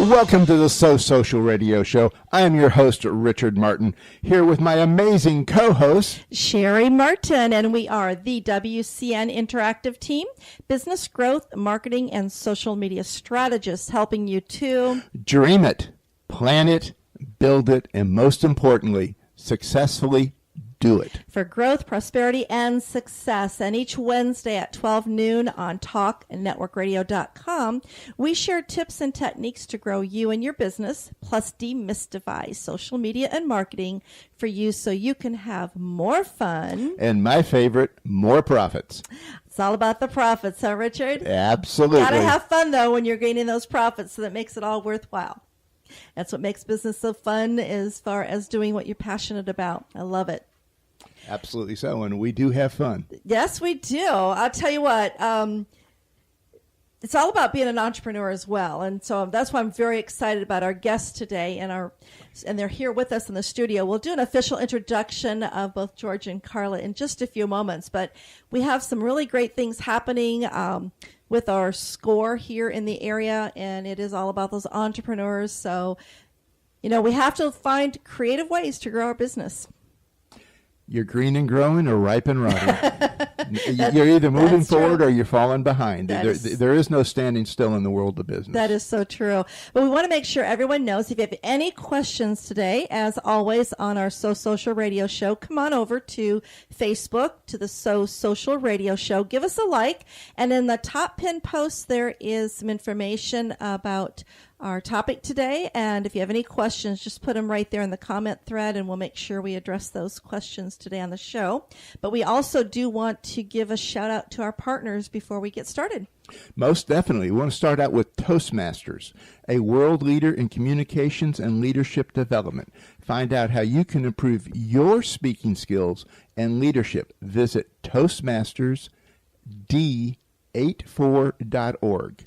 Welcome to the So Social Radio Show. I am your host, Richard Martin, here with my amazing co-host, cheri-Martin, and we are the WCN Interactive Team, business growth, marketing, and social media strategists, helping you to dream it, plan it, build it, and most importantly, successfully do it. For growth, prosperity, and success. And each Wednesday at 12 noon on talknetworkradio.com, we share tips and techniques to grow you and your business, plus demystify social media and marketing for you so you can have more fun. And my favorite, more profits. It's all about the profits, huh, Richard? Absolutely. Gotta have fun, though, when you're gaining those profits, so that makes it all worthwhile. That's what makes business so fun as far as doing what you're passionate about. I love it. Absolutely so, and we do have fun. Yes, we do. I'll tell you what, it's all about being an entrepreneur as well, and so that's why I'm very excited about our guests today, and they're here with us in the studio. We'll do an official introduction of both George and Carla in just a few moments, but we have some really great things happening with our SCORE here in the area, and it is all about those entrepreneurs. So, we have to find creative ways to grow our business. You're green and growing or ripe and rotting. You're either moving forward or you're falling behind. There is no standing still in the world of business. That is so true. But we want to make sure everyone knows, if you have any questions today, as always on our So Social Radio Show, come on over to Facebook, to the So Social Radio Show. Give us a like. And in the top pinned post, there is some information about our topic today, and if you have any questions, just put them right there in the comment thread, and we'll make sure we address those questions today on the show. But we also do want to give a shout out to our partners before we get started. Most definitely. We want to start out with Toastmasters, a world leader in communications and leadership development. Find out how you can improve your speaking skills and leadership. Visit toastmastersd84.org.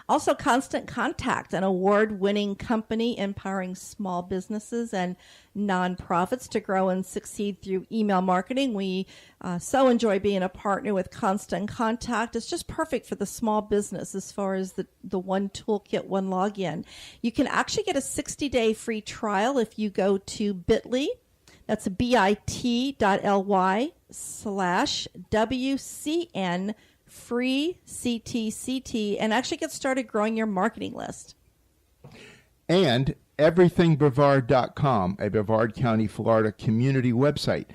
Also, Constant Contact, an award-winning company empowering small businesses and nonprofits to grow and succeed through email marketing. We so enjoy being a partner with Constant Contact. It's just perfect for the small business as far as the one toolkit, one login. You can actually get a 60-day free trial if you go to bit.ly. That's bit.ly/WCN free CTCT, and actually get started growing your marketing list. And everythingbrevard.com, a Brevard County, Florida community website,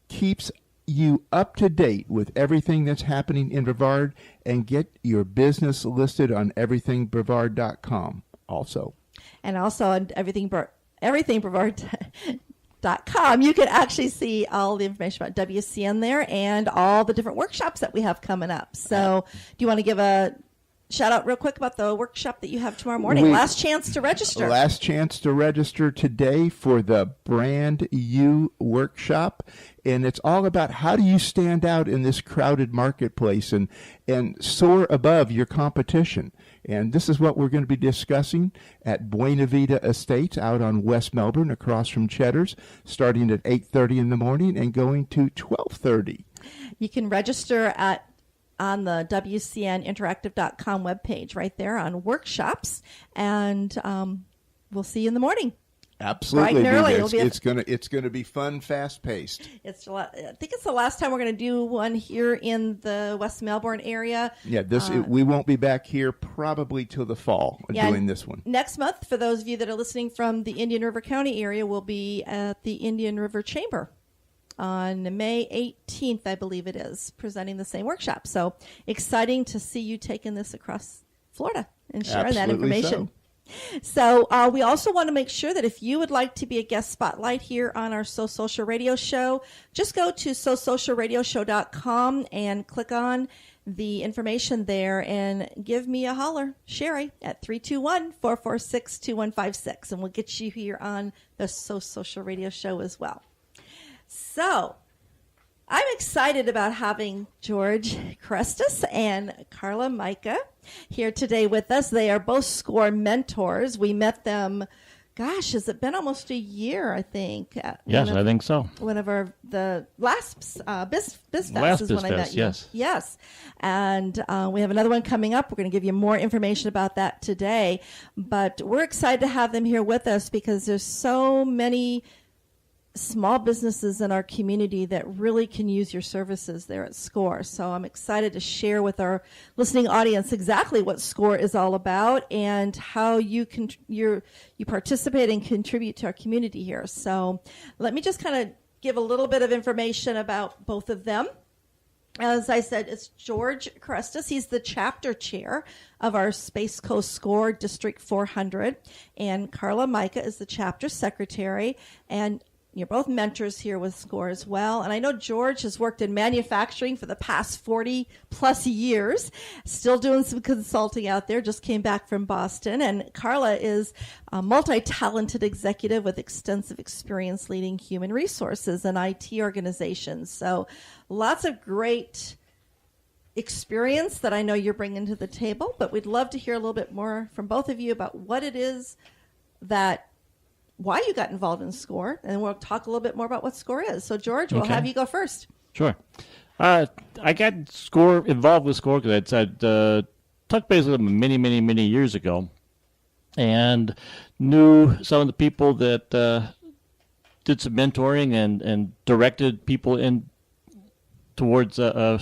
keeps you up to date with everything that's happening in Brevard, and get your business listed on everythingbrevard.com also. And also on everythingbrevard.com, you can actually see all the information about WCN there and all the different workshops that we have coming up. So do you want to give a shout out real quick about the workshop that you have tomorrow morning? Last chance to register. Last chance to register today for the Brand You workshop. And it's all about how do you stand out in this crowded marketplace and soar above your competition. And this is what we're going to be discussing at Buena Vida Estates out on West Melbourne, across from Cheddar's, starting at 8:30 in the morning and going to 12:30. You can register on the WCNinteractive.com webpage right there on workshops, and we'll see you in the morning. Absolutely. Bright and early. It's gonna be fun, fast paced. I think it's the last time we're going to do one here in the West Melbourne area. Yeah, we won't be back here probably till the fall doing this one. Next month, for those of you that are listening from the Indian River County area, we'll be at the Indian River Chamber on May 18th, I believe it is, presenting the same workshop. So exciting to see you taking this across Florida and sharing that information. So we also want to make sure that if you would like to be a guest spotlight here on our So Social Radio Show, just go to sosocialradioshow.com and click on the information there and give me a holler, Sherry, at 321-446-2156, and we'll get you here on the So Social Radio Show as well. So I'm excited about having George Crestus and Carla Micah here today with us. They are both SCORE mentors. We met them, gosh, has it been almost a year, I think? Yes, I think so. One of the last BizFest Last is when I BizFest, met you. yes. Yes. And we have another one coming up. We're going to give you more information about that today. But we're excited to have them here with us because there's so many small businesses in our community that really can use your services there at SCORE. So I'm excited to share with our listening audience exactly what SCORE is all about and how you participate and contribute to our community here. So let me just kind of give a little bit of information about both of them. As I said, it's George Crestus. He's the chapter chair of our Space Coast SCORE District 400. And Carla Micah is the chapter secretary. And you're both mentors here with SCORE as well. And I know George has worked in manufacturing for the past 40 plus years, still doing some consulting out there, just came back from Boston. And Carla is a multi-talented executive with extensive experience leading human resources and IT organizations. So lots of great experience that I know you're bringing to the table, but we'd love to hear a little bit more from both of you about what it is why you got involved in SCORE, and we'll talk a little bit more about what SCORE is. So, George, we'll have you go first. Sure. I got involved with SCORE because I'd touched base with them many years ago and knew some of the people that did some mentoring and directed people towards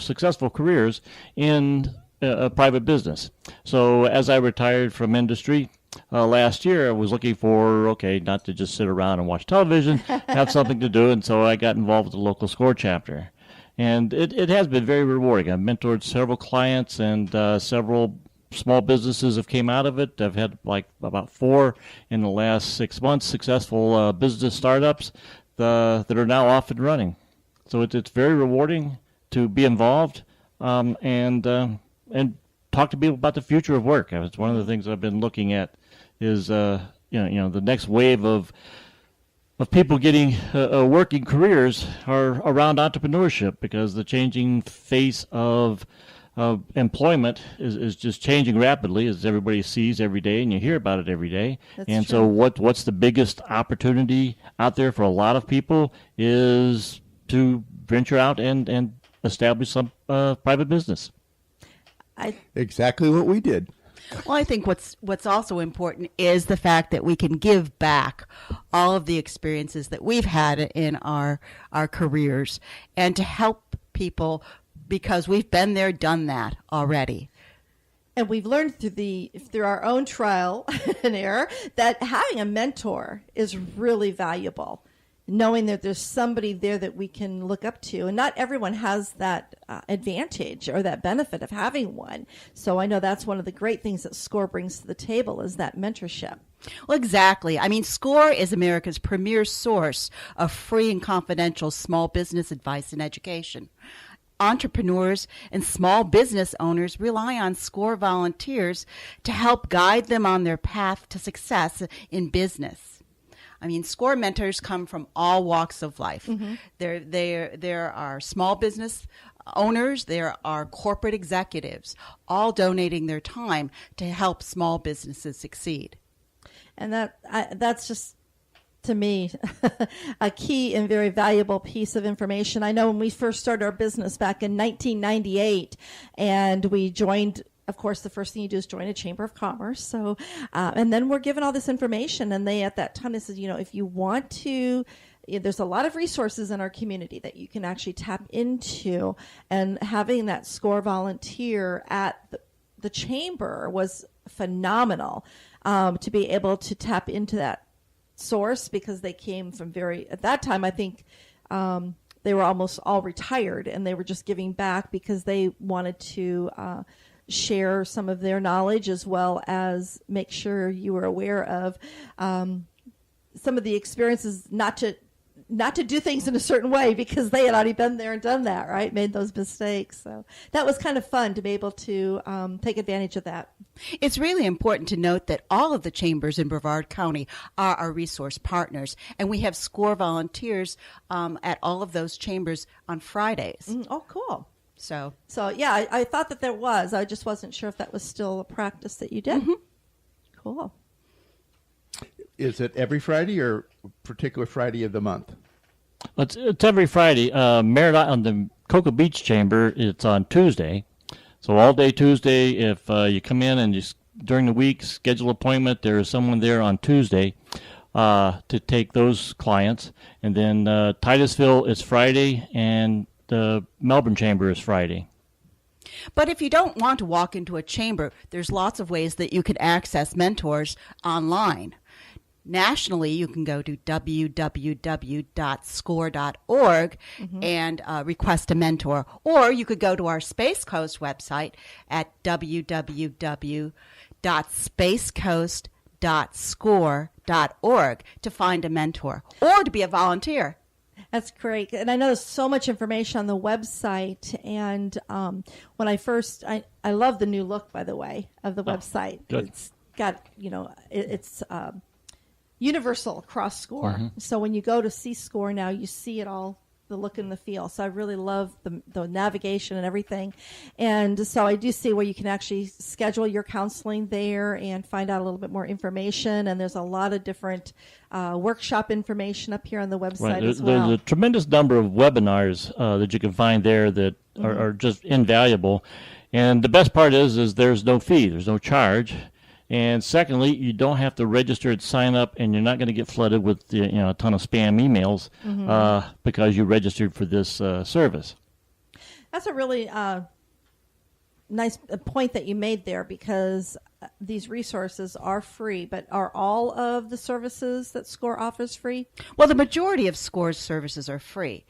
successful careers in a private business. So as I retired from industry, last year, I was looking for, not to just sit around and watch television, have something to do, and so I got involved with the local SCORE chapter. And it has been very rewarding. I've mentored several clients, and several small businesses have came out of it. I've had about 4 in the last 6 months, successful business startups that are now off and running. So it's very rewarding to be involved and talk to people about the future of work. It's one of the things I've been looking at is the next wave of people getting working careers are around entrepreneurship, because the changing face of employment is just changing rapidly, as everybody sees every day, and you hear about it every day. That's and true. So what's the biggest opportunity out there for a lot of people is to venture out and establish some private business. Exactly what we did. Well, I think what's also important is the fact that we can give back all of the experiences that we've had in our careers, and to help people, because we've been there, done that already. And we've learned through our own trial and error that having a mentor is really valuable. Knowing that there's somebody there that we can look up to. And not everyone has that advantage or that benefit of having one. So I know that's one of the great things that SCORE brings to the table is that mentorship. Well, exactly. I mean, SCORE is America's premier source of free and confidential small business advice and education. Entrepreneurs and small business owners rely on SCORE volunteers to help guide them on their path to success in business. I mean, SCORE mentors come from all walks of life. Mm-hmm. There are small business owners, there are corporate executives, all donating their time to help small businesses succeed. And that's just, to me, a key and very valuable piece of information. I know when we first started our business back in 1998, and we joined, of course, the first thing you do is join a chamber of commerce. So, and then we're given all this information, and they, at that time, they said, if you want to, there's a lot of resources in our community that you can actually tap into, and having that SCORE volunteer at the chamber was phenomenal, to be able to tap into that source, because they came from at that time, I think, they were almost all retired, and they were just giving back because they wanted to, share some of their knowledge, as well as make sure you were aware of some of the experiences, not to do things in a certain way, because they had already been there and done that, right? Made those mistakes. So that was kind of fun to be able to take advantage of that. It's really important to note that all of the chambers in Brevard County are our resource partners, and we have SCORE volunteers at all of those chambers on Fridays. Oh, cool. So yeah, I thought that there was. I just wasn't sure if that was still a practice that you did. Mm-hmm. Cool. Is it every Friday or a particular Friday of the month? It's every Friday. Merit on the Cocoa Beach Chamber, it's on Tuesday. So all day Tuesday, if you come in and during the week schedule an appointment, there is someone there on Tuesday to take those clients. And then Titusville is Friday, and the Melbourne Chamber is Friday. But if you don't want to walk into a chamber, there's lots of ways that you can access mentors online. Nationally, you can go to www.score.org and request a mentor. Or you could go to our Space Coast website at www.spacecoast.score.org to find a mentor or to be a volunteer. That's great. And I know there's so much information on the website. And when I love the new look, by the way, of the website. Good. It's got, it's universal across SCORE. So when you go to see SCORE now, you see it all, the look and the feel. So I really love the navigation and everything. And so I do see where you can actually schedule your counseling there and find out a little bit more information. And there's a lot of different workshop information up here on the website as well. There's a tremendous number of webinars that you can find there that are just invaluable. And the best part is there's no fee, there's no charge. And secondly, you don't have to register and sign up, and you're not going to get flooded with a ton of spam emails because you registered for this service. That's a really nice point that you made there, because these resources are free, but are all of the services that SCORE offers free? Well, the majority of SCORE's services are free.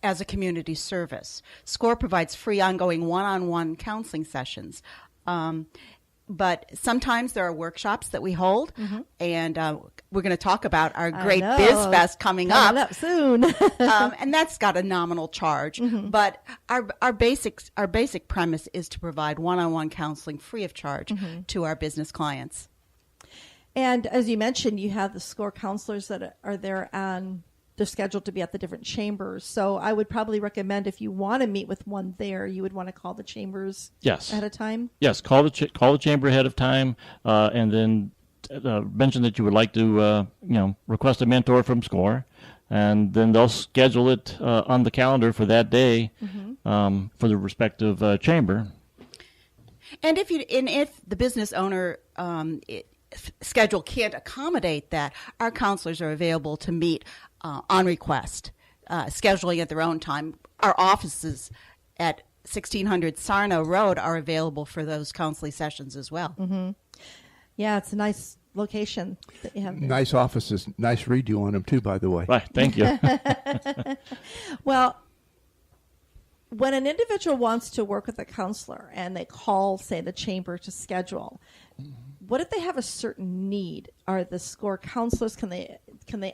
As a community service, SCORE provides free ongoing one-on-one counseling sessions. But sometimes there are workshops that we hold, and we're going to talk about our great BizFest coming up soon. And that's got a nominal charge. But our basic premise is to provide one-on-one counseling free of charge to our business clients. And as you mentioned, you have the SCORE counselors that are there, and they're scheduled to be at the different chambers. So I would probably recommend, if you want to meet with one there, you would want to call the chambers ahead of time. Yes, call the chamber ahead of time, and then mention that you would like to request a mentor from SCORE, and then they'll schedule it on the calendar for that day for the respective chamber. And if the business owner schedule can't accommodate that, our counselors are available to meet on request, scheduling at their own time. Our offices at 1600 Sarno Road are available for those counseling sessions as well. Yeah, it's a nice location that you have there. Nice offices. Nice redo on them, too, by the way. Right, thank you. Well, when an individual wants to work with a counselor and they call, say, the chamber to schedule, what if they have a certain need? Are the SCORE counselors, can they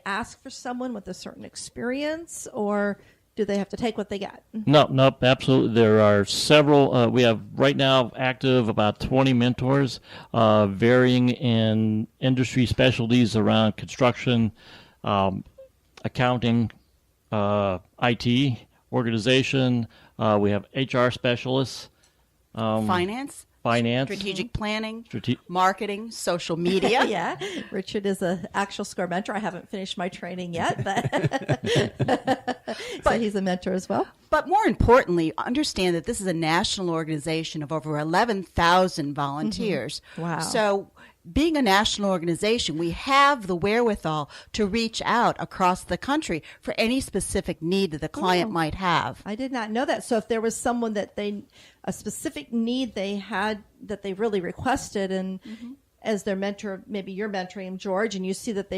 ask for someone with a certain experience, or do they have to take what they get? No, absolutely. There are several. We have right now active about 20 mentors, varying in industry specialties around construction, accounting, IT, organization. We have HR specialists. Finance, strategic planning, marketing, social media. Yeah, Richard is an actual SCORE mentor. I haven't finished my training yet, but so he's a mentor as well. But more importantly, understand that this is a national organization of over 11,000 volunteers. Wow. So being a national organization, we have the wherewithal to reach out across the country for any specific need that the client might have. I did not know that. So if there was someone that a specific need they had that they really requested, and as their mentor, maybe you're mentoring George, and you see that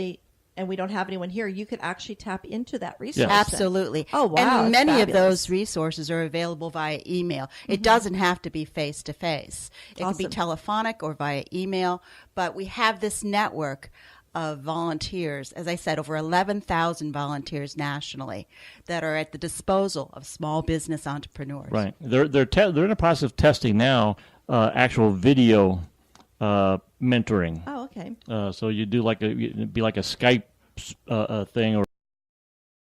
and we don't have anyone here, you could actually tap into that resource. Yes. Absolutely. Oh, wow. And many fabulous. of those resources are available via email. It doesn't have to be face-to-face. It can be telephonic or via email. But we have this network of volunteers, as I said, over 11,000 volunteers nationally that are at the disposal of small business entrepreneurs. Right. They're in the process of testing now actual video mentoring. Oh, okay. So you do like a Skype thing or